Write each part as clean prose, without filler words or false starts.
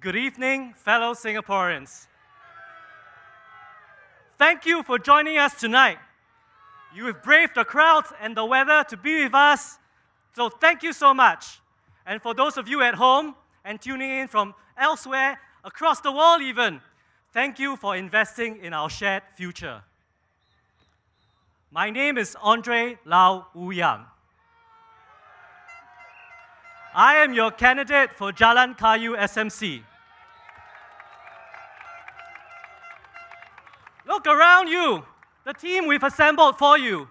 Good evening, fellow Singaporeans. Thank you for joining us tonight. You have braved the crowds and the weather to be with us, so thank you so much. And for those of you at home and tuning in from elsewhere, across the world even, thank you for investing in our shared future. My name is Andre Lau Ouyang. I am your candidate for Jalan Kayu SMC. Look around you, the team we've assembled for you.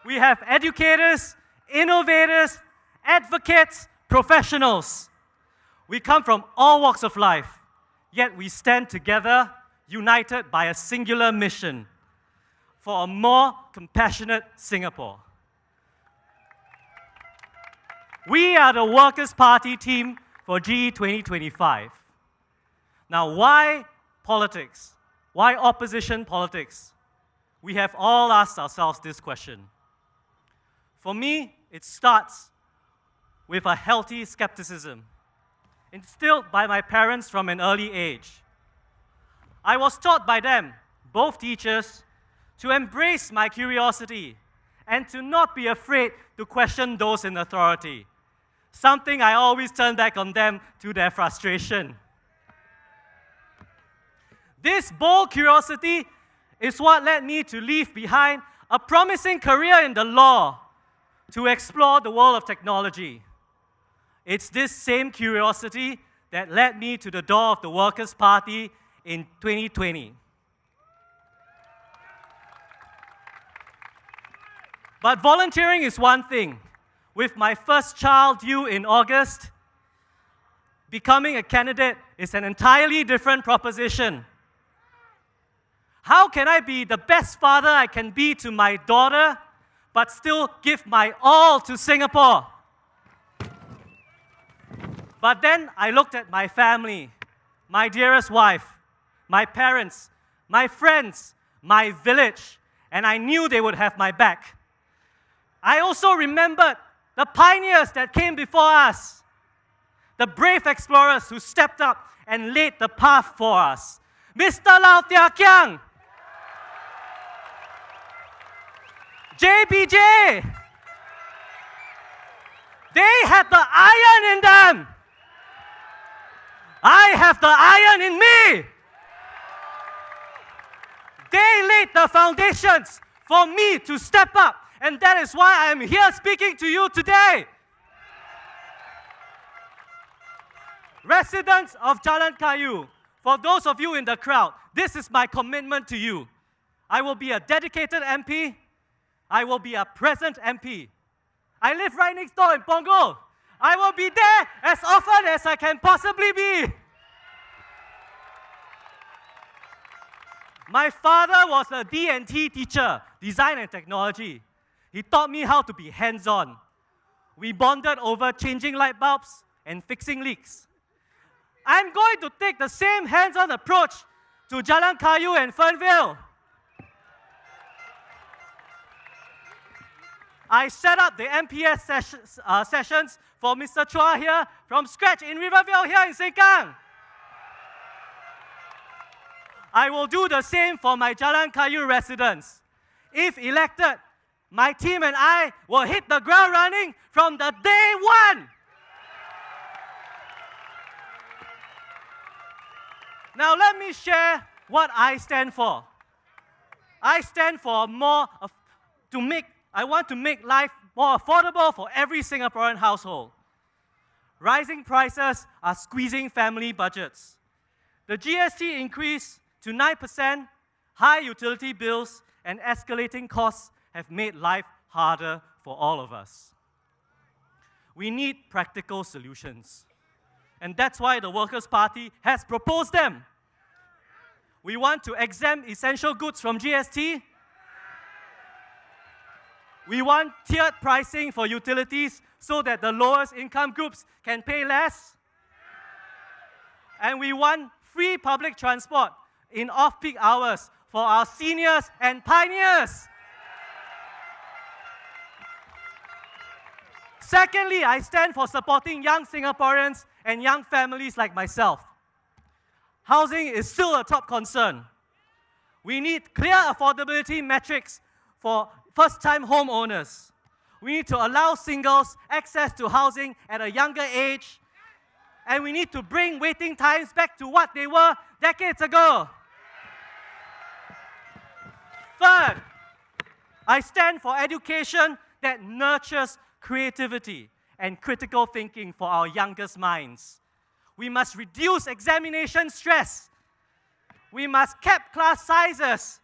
We have educators, innovators, advocates, professionals. We come from all walks of life, yet we stand together, united by a singular mission for a more compassionate Singapore. We are the Workers' Party team for GE 2025. Now, why politics? Why opposition politics? We have all asked ourselves this question. For me, it starts with a healthy skepticism, instilled by my parents from an early age. I was taught by them, both teachers, to embrace my curiosity and to not be afraid to question those in authority. Something I always turn back on them to their frustration. This bold curiosity is what led me to leave behind a promising career in the law to explore the world of technology. It's this same curiosity that led me to the door of the Workers' Party in 2020. But volunteering is one thing. With my first child due in August, becoming a candidate is an entirely different proposition. How can I be the best father I can be to my daughter, but still give my all to Singapore? But then I looked at my family, my dearest wife, my parents, my friends, my village, and I knew they would have my back. I also remembered the pioneers that came before us, the brave explorers who stepped up and laid the path for us. Mr. Lau Tia Kiang, JBJ, they had the iron in them. I have the iron in me. They laid the foundations for me to step up. And that is why I am here speaking to you today. Residents of Jalan Kayu, for those of you in the crowd, this is my commitment to you. I will be a dedicated MP. I will be a present MP. I live right next door in Punggol. I will be there as often as I can possibly be. My father was a D&T teacher, design and technology. He taught me how to be hands-on. We bonded over changing light bulbs and fixing leaks. I'm going to take the same hands-on approach to Jalan Kayu and Fernvale. I set up the MPS sessions for Mr. Chua here from scratch in Rivervale here in Sengkang. I will do the same for my Jalan Kayu residents. If elected, my team and I will hit the ground running from the day one. Now let me share what I stand for. I stand for I want to make life more affordable for every Singaporean household. Rising prices are squeezing family budgets. The GST increase to 9%, high utility bills, and escalating costs have made life harder for all of us. We need practical solutions. And that's why the Workers' Party has proposed them. We want to exempt essential goods from GST. We want tiered pricing for utilities so that the lowest income groups can pay less. And we want free public transport in off-peak hours for our seniors and pioneers. Secondly, I stand for supporting young Singaporeans and young families like myself. housing is still a top concern. We need clear affordability metrics for first-time homeowners. We need to allow singles access to housing at a younger age, and we need to bring waiting times back to what they were decades ago. Third, I stand for education that nurtures creativity and critical thinking for our youngest minds. We must reduce examination stress. We must cap class sizes,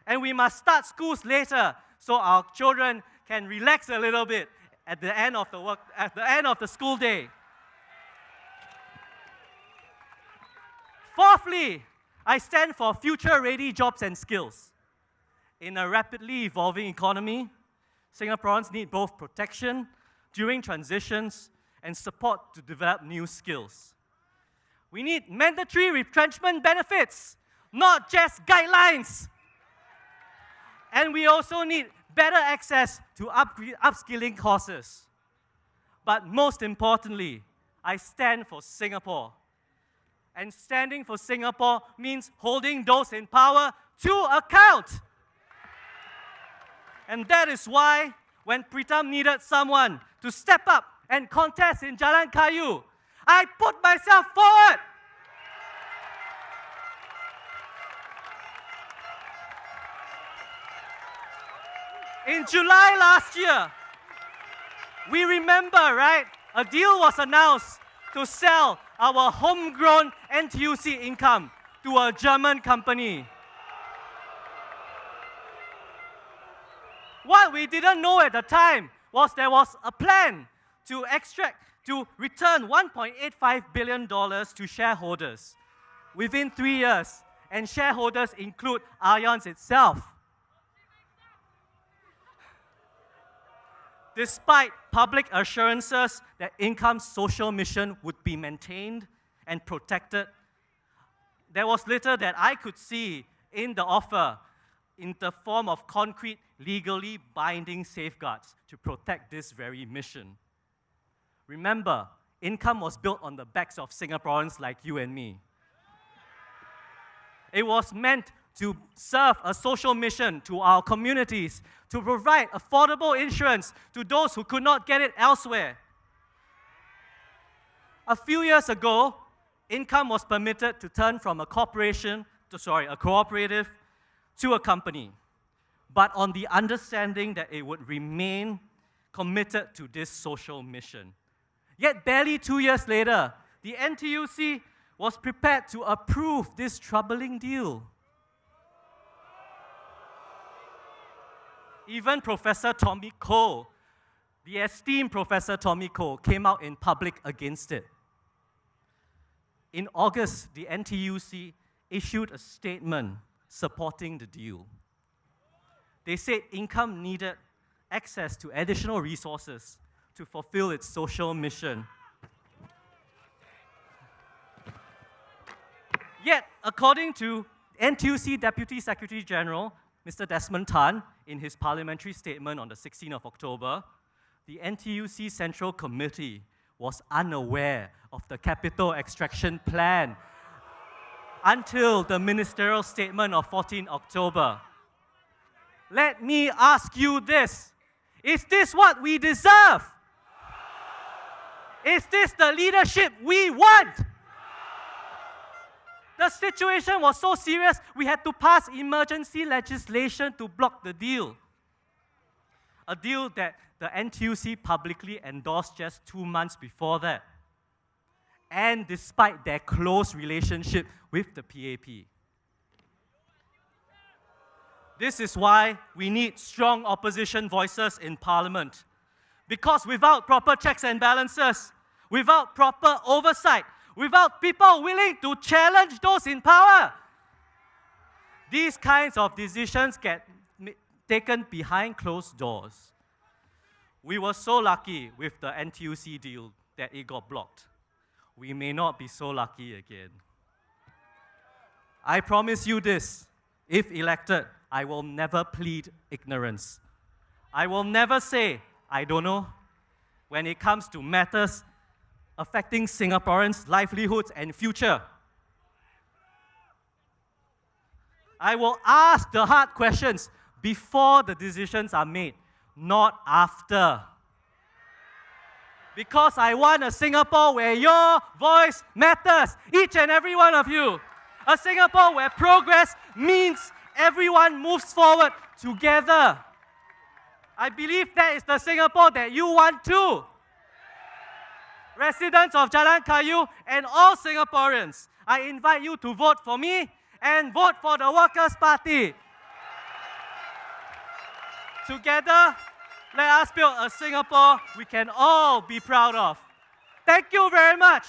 and we must start schools later so our children can relax a little bit at the end of the school day. Fourthly, I stand for future-ready jobs and skills. In a rapidly evolving economy, Singaporeans need both protection during transitions and support to develop new skills. We need mandatory retrenchment benefits, not just guidelines. And we also need better access to upskilling courses. But most importantly, I stand for Singapore. And standing for Singapore means holding those in power to account. And that is why, when Pritam needed someone to step up and contest in Jalan Kayu, I put myself forward. In July last year, we remember, right? A deal was announced to sell our homegrown NTUC income to a German company. What we didn't know at the time was there was a plan to return $1.85 billion to shareholders within 3 years, and shareholders include Allianz itself. Despite public assurances that Income's social mission would be maintained and protected, there was little that I could see in the offer in the form of concrete, legally binding safeguards to protect this very mission. Remember, Income was built on the backs of Singaporeans like you and me. It was meant to serve a social mission to our communities, to provide affordable insurance to those who could not get it elsewhere. A few years ago, Income was permitted to turn from a cooperative to a company, but on the understanding that it would remain committed to this social mission. Yet barely 2 years later, the NTUC was prepared to approve this troubling deal. Even Professor Tommy Koh, the esteemed Professor Tommy Koh, came out in public against it. In August, the NTUC issued a statement supporting the deal. They said Income needed access to additional resources to fulfill its social mission. Yet, according to NTUC Deputy Secretary General, Mr. Desmond Tan, in his parliamentary statement on the 16th of October, the NTUC Central Committee was unaware of the capital extraction plan until the ministerial statement of 14 October. Let me ask you this. Is this what we deserve? Is this the leadership we want? The situation was so serious, we had to pass emergency legislation to block the deal. A deal that the NTUC publicly endorsed just 2 months before that. And despite their close relationship with the PAP. This is why we need strong opposition voices in Parliament. Because without proper checks and balances, without proper oversight, without people willing to challenge those in power, these kinds of decisions get taken behind closed doors. We were so lucky with the NTUC deal that it got blocked. We may not be so lucky again. I promise you this, if elected, I will never plead ignorance. I will never say, I don't know, when it comes to matters affecting Singaporeans' livelihoods and future. I will ask the hard questions before the decisions are made, not after. Because I want a Singapore where your voice matters, each and every one of you. A Singapore where progress means everyone moves forward together. I believe that is the Singapore that you want too. Residents of Jalan Kayu and all Singaporeans, I invite you to vote for me and vote for the Workers' Party. Together, let us build a Singapore we can all be proud of. Thank you very much.